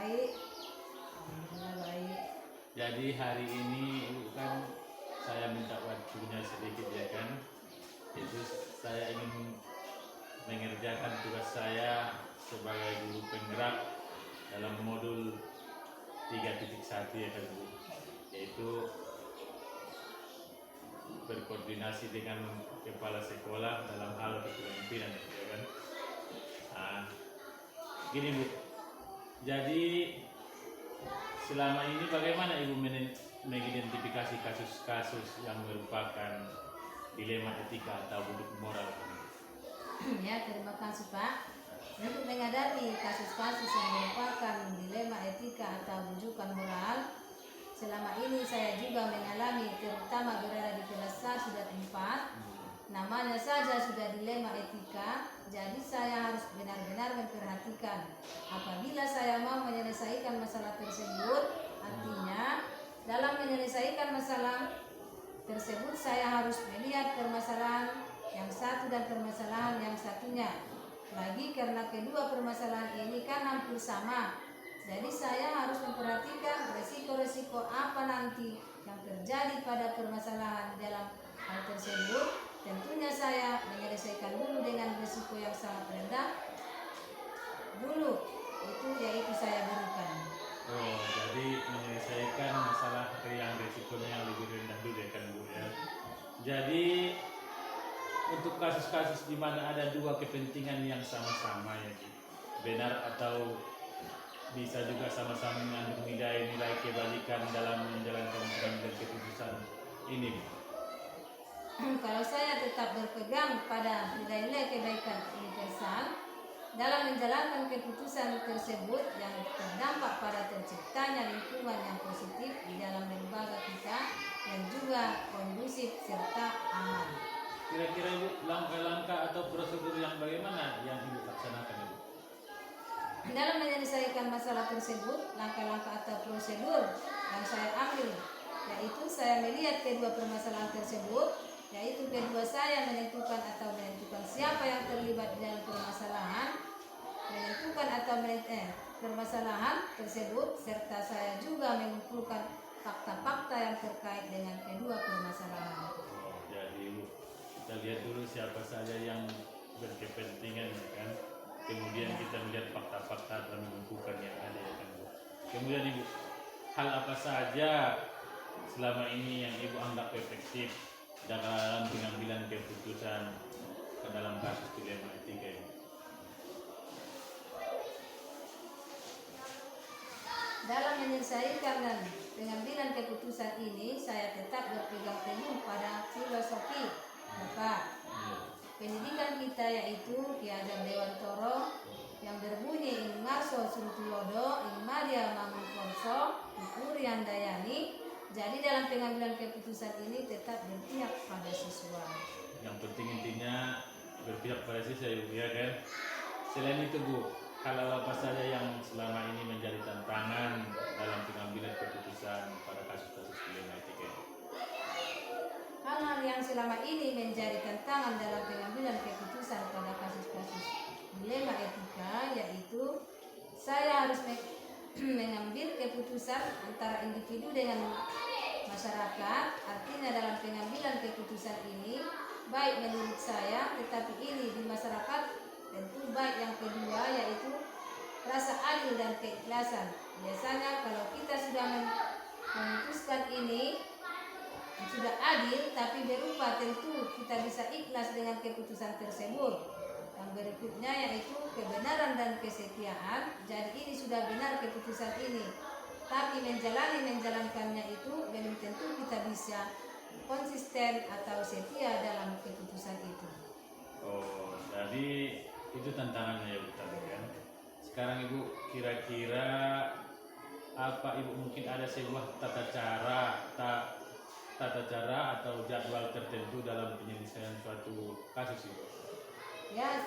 Baik. Alhamdulillah baik. Jadi hari ini Ibu kan saya minta waktunya sedikit ya kan. Itu saya ingin mengerjakan tugas saya sebagai guru penggerak dalam modul 3.1 ya kan Bu. Yaitu berkoordinasi dengan kepala sekolah dalam hal kepemimpinan ya kan. Nah, gini Bu. Jadi selama ini bagaimana Ibu mengidentifikasi kasus-kasus yang merupakan dilema etika atau budik moral? Ya, terima kasih Pak. Untuk menghadapi kasus-kasus yang merupakan dilema etika atau bujukan moral, selama ini saya juga mengalami, terutama berada di kelas 1 dan 4. Namanya saja sudah dilema etika, jadi saya harus benar-benar memperhatikan. Apabila saya mau menyelesaikan masalah tersebut, artinya dalam menyelesaikan masalah tersebut saya harus melihat permasalahan yang satu dan permasalahan yang satunya. Lagi karena kedua permasalahan ini kan hampir sama. Jadi saya harus memperhatikan resiko-resiko apa nanti yang terjadi pada permasalahan dalam hal tersebut. Tentunya saya menyelesaikan dulu dengan resiko yang sangat rendah dulu, yaitu saya berikan. Oh, jadi menyelesaikan masalah yang resikonya yang lebih rendah dulu ya kan Bu ya. Jadi untuk kasus-kasus di mana ada dua kepentingan yang sama-sama ya Bu, benar atau bisa juga sama-sama mengandung nilai-nilai kebalikan dalam menjalankan pengambilan keputusan ini Bu. Kalau saya tetap berpegang pada nilai-nilai kebaikan universal dalam menjalankan keputusan tersebut yang terdampak pada terciptanya lingkungan yang positif di dalam lembaga kita yang juga kondusif serta aman. Kira-kira Ibu langkah-langkah atau prosedur yang bagaimana yang Ibu laksanakan Ibu? Dalam menyelesaikan masalah tersebut, langkah-langkah atau prosedur yang saya ambil yaitu saya melihat kedua permasalahan tersebut, yaitu kedua saya menentukan siapa yang terlibat dalam permasalahan, permasalahan tersebut, serta saya juga mengumpulkan fakta-fakta yang terkait dengan kedua permasalahan. Jadi kita lihat dulu siapa saja yang berkepentingan ya kan. Kemudian kita melihat fakta-fakta dan mengumpulkan yang ada ya kan Bu. Kemudian Ibu, hal apa saja selama ini yang Ibu anggap efektif dalam pengambilan keputusan dalam kasus dilema etika ini? Dalam menyelesaikan dan pengambilan keputusan ini, saya tetap berpegang teguh pada filosofi Bapak. Pendidikan kita yaitu Ki Hajar Dewantoro yang berbunyi Ing Ngarso Suntulodo, Ing Madya Mangunkorso, Uri Handayani. Jadi dalam pengambilan keputusan ini tetap berpihak pada siswa. Yang penting intinya berpihak pada siswa ya kan. Selain itu Bu, hal apa saja yang selama ini menjadi tantangan dalam pengambilan keputusan pada kasus-kasus dilema etika? Hal-hal yang selama ini menjadi tantangan dalam pengambilan keputusan pada kasus-kasus dilema etika yaitu saya harus mengambil keputusan antara individu dengan masyarakat. Artinya dalam pengambilan keputusan ini baik menurut saya, tetapi ini di masyarakat tentu baik. Yang kedua yaitu rasa adil dan keikhlasan. Biasanya kalau kita sudah memutuskan ini sudah adil, tapi berupa tentu kita bisa ikhlas dengan keputusan tersebut. Yang berikutnya yaitu kebenaran dan kesetiaan. Jadi ini sudah benar keputusan ini, tapi menjalankannya itu belum tentu kita bisa konsisten atau setia dalam keputusan itu. Oh, jadi itu tantangannya ya Bu tadi kan. Sekarang Ibu kira-kira apa Ibu mungkin ada sebuah tata cara atau jadwal tertentu dalam penyelesaian suatu kasus Ibu? Ya,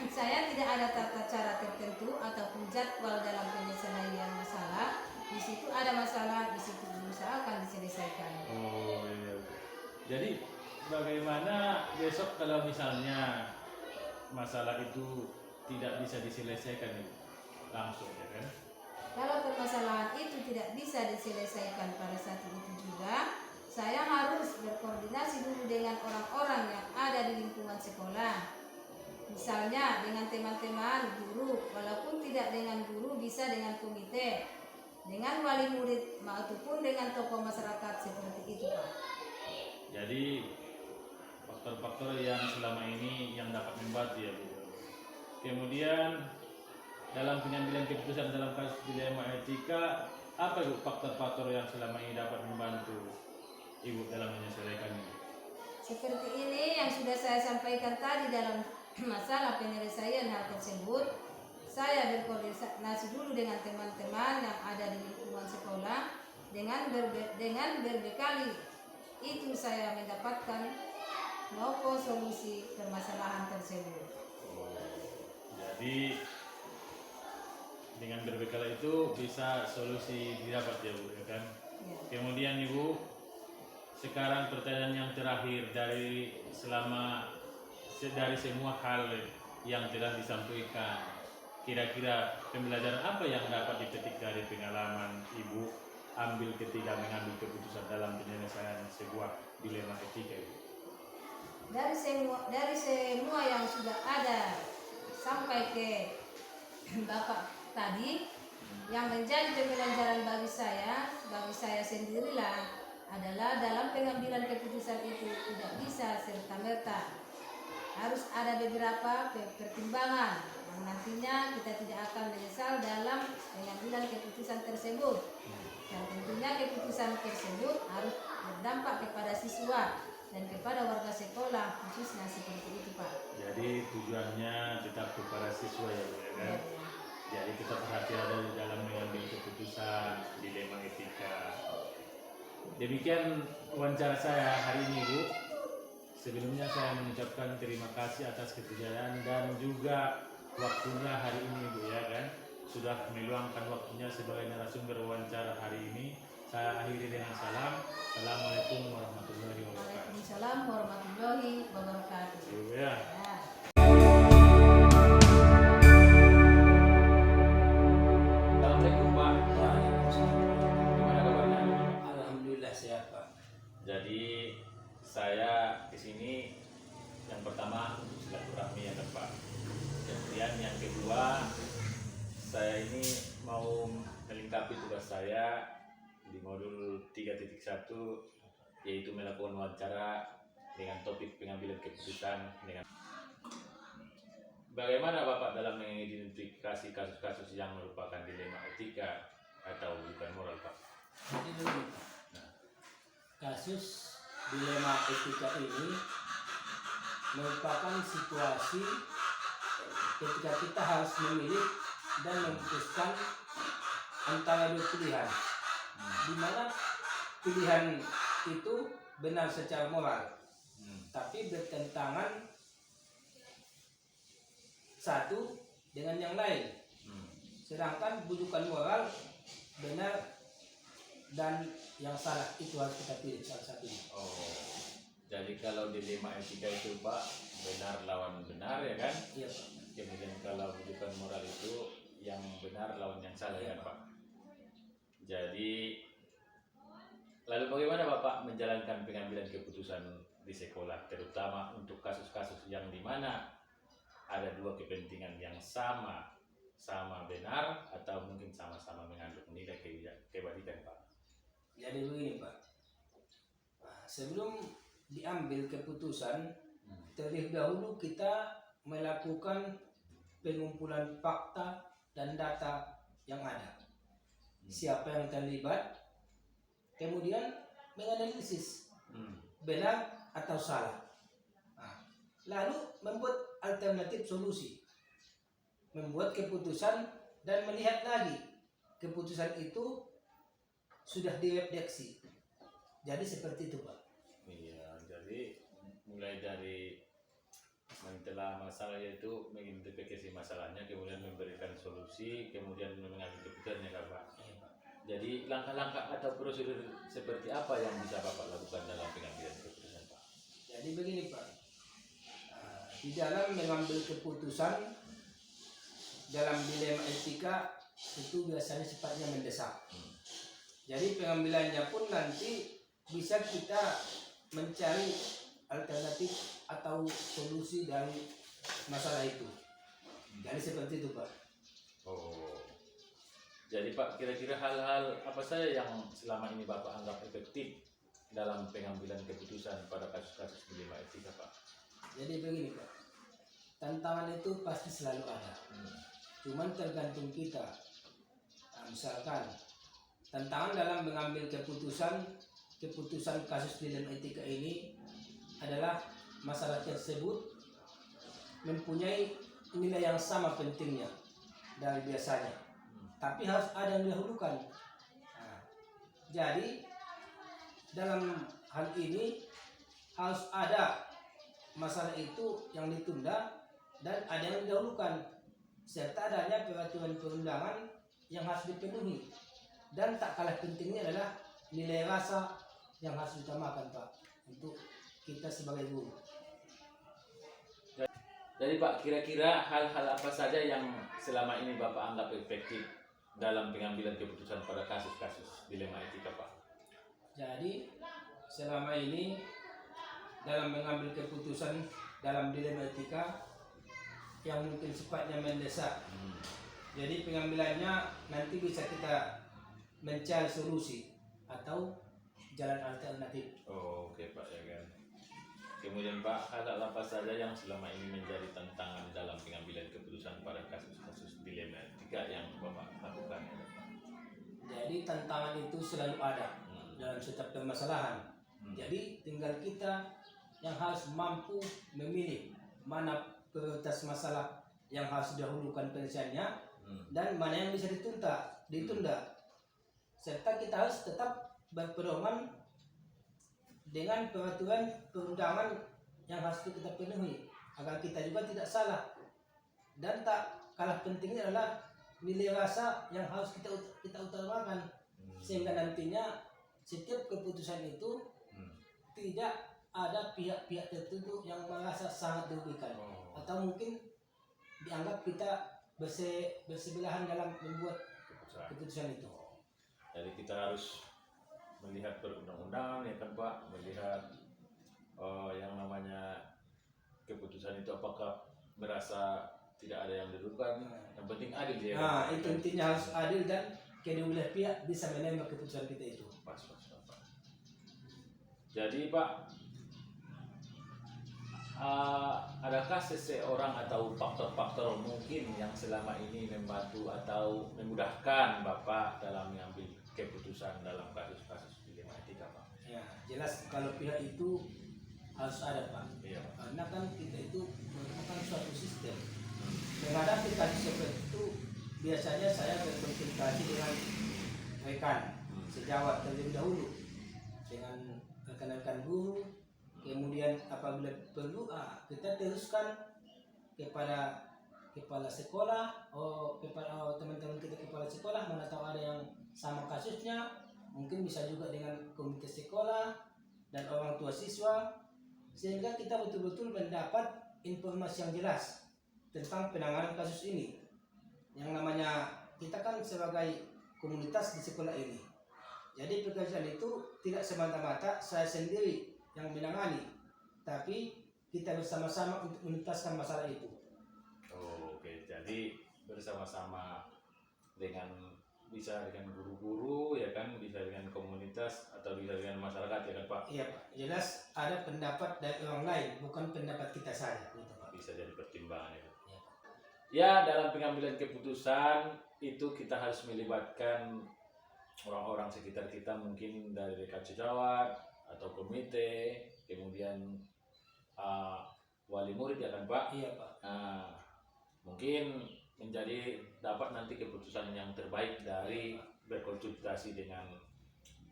saya tidak ada tata cara tertentu ataupun jadwal dalam penyelesaian masalah. Di situ ada masalah, di situ diusahakan diselesaikan. Oh iya. Jadi bagaimana besok kalau misalnya masalah itu tidak bisa diselesaikan Ibu? Langsung ya kan? Kalau permasalahan itu tidak bisa diselesaikan pada saat itu juga, saya harus berkoordinasi dulu dengan orang-orang yang ada di lingkungan sekolah. Misalnya dengan teman-teman guru, walaupun tidak dengan guru bisa dengan komite, dengan wali murid maupun dengan tokoh masyarakat seperti itu, Pak. Jadi faktor-faktor yang selama ini yang dapat membantu ya Bu. Kemudian dalam pengambilan keputusan dalam kasus dilema etika, apa Bu faktor-faktor yang selama ini dapat membantu Ibu dalam menyelesaikan ini? Seperti ini yang sudah saya sampaikan tadi dalam masalah penyelesaian hal tersebut, saya berkoordinasi dulu dengan teman-teman yang ada di lingkungan sekolah dengan berbekali itu saya mendapatkan maupun solusi permasalahan tersebut. Jadi dengan berbekal itu bisa solusi didapat ya Bu, ya kan? Ya. Kemudian Ibu, sekarang pertanyaan yang terakhir dari semua hal yang telah disampaikan, kira-kira pembelajaran apa yang dapat dipetik dari pengalaman Ibu ambil ketika mengambil keputusan dalam penyelesaian sebuah dilema etika Ibu? Dari semua yang sudah ada sampai ke Bapak tadi, yang menjadi pembelajaran bagi saya sendirilah adalah dalam pengambilan keputusan itu tidak bisa serta-merta, harus ada beberapa pertimbangan yang nantinya kita tidak akan menyesal dalam pengambilan keputusan tersebut. Dan tentunya keputusan tersebut harus berdampak kepada siswa dan kepada warga sekolah khususnya seperti itu, Pak. Jadi tujuannya tetap kepada siswa ya Bu, ya kan? Ya. Jadi kita perhatian dalam mengambil keputusan dilema etika. Demikian wawancara saya hari ini Bu. Sebelumnya saya mengucapkan terima kasih atas kejayaan dan juga waktunya hari ini Bu, ya kan? Sudah meluangkan waktunya sebagai narasumber wawancara hari ini. Saya akhiri dengan salam. Assalamualaikum warahmatullahi wabarakatuh. Waalaikumsalam warahmatullahi wabarakatuh. Ya. Ya. Assalamualaikum Pak. Gimana kabarnya? Alhamdulillah sehat Pak. Jadi saya di sini yang pertama untuk silaturahmi ya kan Pak. Kemudian yang kedua, saya ini mau melengkapi tugas saya di modul 3.1, yaitu melakukan wawancara dengan topik pengambilan keputusan dengan bagaimana Bapak dalam mengidentifikasi kasus-kasus yang merupakan dilema etika atau bukan moral Pak. Jadi begini Pak. Kasus dilema etika ini merupakan situasi ketika kita harus memilih dan memutuskan antara dua pilihan, di mana pilihan itu benar secara moral, tapi bertentangan satu dengan yang lain. Sedangkan bujukan moral benar dan yang salah itu harus kita pilih salah satunya. Oh, jadi kalau dilema etika itu Pak, benar lawan benar ya kan? Iya Pak. Kemudian kalau bukan moral itu yang benar lawan yang salah ya Pak. Jadi lalu bagaimana Bapak menjalankan pengambilan keputusan di sekolah, terutama untuk kasus-kasus yang dimana ada dua kepentingan yang sama benar atau mungkin sama-sama mengandung nilai kebalikan Pak? Jadi begini Pak, sebelum diambil keputusan, terlebih dahulu kita melakukan pengumpulan fakta dan data yang ada. Siapa yang terlibat, kemudian menganalisis benar atau salah. Lalu membuat alternatif solusi, membuat keputusan dan melihat lagi keputusan itu sudah diredaksi. Jadi seperti itu Pak. Iya, jadi mulai dari mentelah masalah yaitu mengidentifikasi masalahnya, kemudian memberikan solusi, kemudian mengambil keputusannya kan Pak. Jadi langkah-langkah atau prosedur seperti apa yang bisa Bapak lakukan dalam pengambilan keputusan Pak? Jadi begini Pak, di dalam mengambil keputusan dalam dilema etika itu biasanya sifatnya mendesak. Jadi pengambilannya pun nanti bisa kita mencari alternatif atau solusi dari masalah itu. Jadi seperti itu Pak. Oh. Jadi Pak, kira-kira hal-hal apa saja yang selama ini Bapak anggap efektif dalam pengambilan keputusan pada kasus-kasus dilema etika Pak? Jadi begini Pak, tantangan itu pasti selalu ada. Cuman tergantung kita. Nah, misalkan tantangan dalam mengambil keputusan kasus dilema etika ini adalah masalah tersebut mempunyai nilai yang sama pentingnya dari biasanya, tapi harus ada yang didahulukan. Nah, jadi dalam hal ini harus ada masalah itu yang ditunda dan ada yang didahulukan, serta adanya peraturan perundangan yang harus dipenuhi. Dan tak kalah pentingnya adalah nilai rasa yang harus diutamakan Pak untuk kita sebagai guru. Jadi Pak, kira-kira hal-hal apa saja yang selama ini Bapak anggap efektif dalam pengambilan keputusan pada kasus-kasus dilema etika Pak? Jadi selama ini dalam mengambil keputusan dalam dilema etika yang mungkin sifatnya mendesak, jadi pengambilannya nanti bisa kita mencari solusi atau jalan alternatif. Oh, oke Pak, ya kan. Kemudian Pak, hal apa saja yang selama ini menjadi tantangan dalam pengambilan keputusan pada kasus-kasus dilema etika yang Bapak lakukan ya Pak? Jadi tantangan itu selalu ada dalam setiap permasalahan. Jadi tinggal kita yang harus mampu memilih mana prioritas masalah yang harus didahulukan penyelesaiannya dan mana yang bisa ditunda. Serta kita harus tetap berpedoman dengan peraturan perundangan yang harus kita penuhi agar kita juga tidak salah. Dan tak kalah pentingnya adalah nilai rasa yang harus kita utamakan, sehingga nantinya setiap keputusan itu tidak ada pihak-pihak tertentu yang merasa sangat dirugikan atau mungkin dianggap kita bersebelahan dalam membuat keputusan itu. Jadi kita harus melihat perundang-undangan ya kan Pak, melihat yang namanya keputusan itu apakah merasa tidak ada yang dirugikan, yang penting adil ya. Nah, itu intinya harus adil dan kedua belah pihak bisa menerima keputusan kita itu. Pas, Pak. Jadi Pak, adakah seseorang atau faktor-faktor mungkin yang selama ini membantu atau memudahkan Bapak dalam mengambil keputusan dalam kasus-kasus dilema etika Pak? Ya, jelas kalau pihak itu harus ada Pak. Iya. Karena kan kita itu merupakan suatu sistem. Menghadapi kasus seperti itu biasanya saya berkonsultasi dengan rekan sejawat terlebih dahulu, dengan rekan-rekan guru. Kemudian apabila perlu kita teruskan kepada kepala sekolah, kepada teman-teman kita kepala sekolah, mana tahu ada yang sama kasusnya, mungkin bisa juga dengan komite sekolah dan orang tua siswa, sehingga kita betul-betul mendapat informasi yang jelas tentang penanganan kasus ini. Yang namanya kita kan sebagai komunitas di sekolah ini, jadi pekerjaan itu tidak semata-mata saya sendiri yang menangani, tapi kita bersama-sama untuk menuntaskan masalah itu. Oh, oke. Jadi bersama-sama bisa dengan guru-guru ya kan, bisa dengan komunitas atau bisa dengan masyarakat ya kan Pak? Iya Pak, jelas ada pendapat dari orang lain, bukan pendapat kita saja gitu Pak. Bisa jadi pertimbangan ya. Iya, Pak. Ya, dalam pengambilan keputusan itu kita harus melibatkan orang-orang sekitar kita, mungkin dari rekan sejawat atau komite, kemudian wali murid ya kan Pak? Iya Pak. Mungkin menjadi dapat nanti keputusan yang terbaik dari berkonsultasi dengan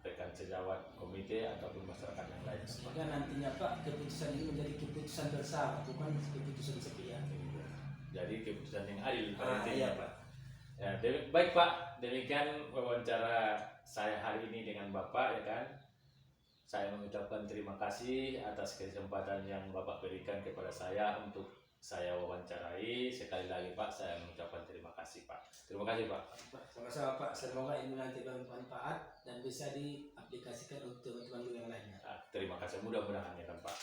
rekan sejawat, komite ataupun masyarakat yang lain. Sehingga nantinya Pak keputusan ini menjadi keputusan bersama, bukan keputusan sepihak. Jadi keputusan yang adil. Iya Pak. Ya, baik Pak, demikian wawancara saya hari ini dengan Bapak ya kan. Saya mengucapkan terima kasih atas kesempatan yang Bapak berikan kepada saya untuk saya wawancarai. Sekali lagi Pak, saya mengucapkan terima kasih Pak. Terima kasih Pak. Sama-sama Pak, semoga ilmu nanti bermanfaat dan bisa diaplikasikan untuk teman-teman yang lainnya. Terima kasih, mudah-mudahan ya kan Pak.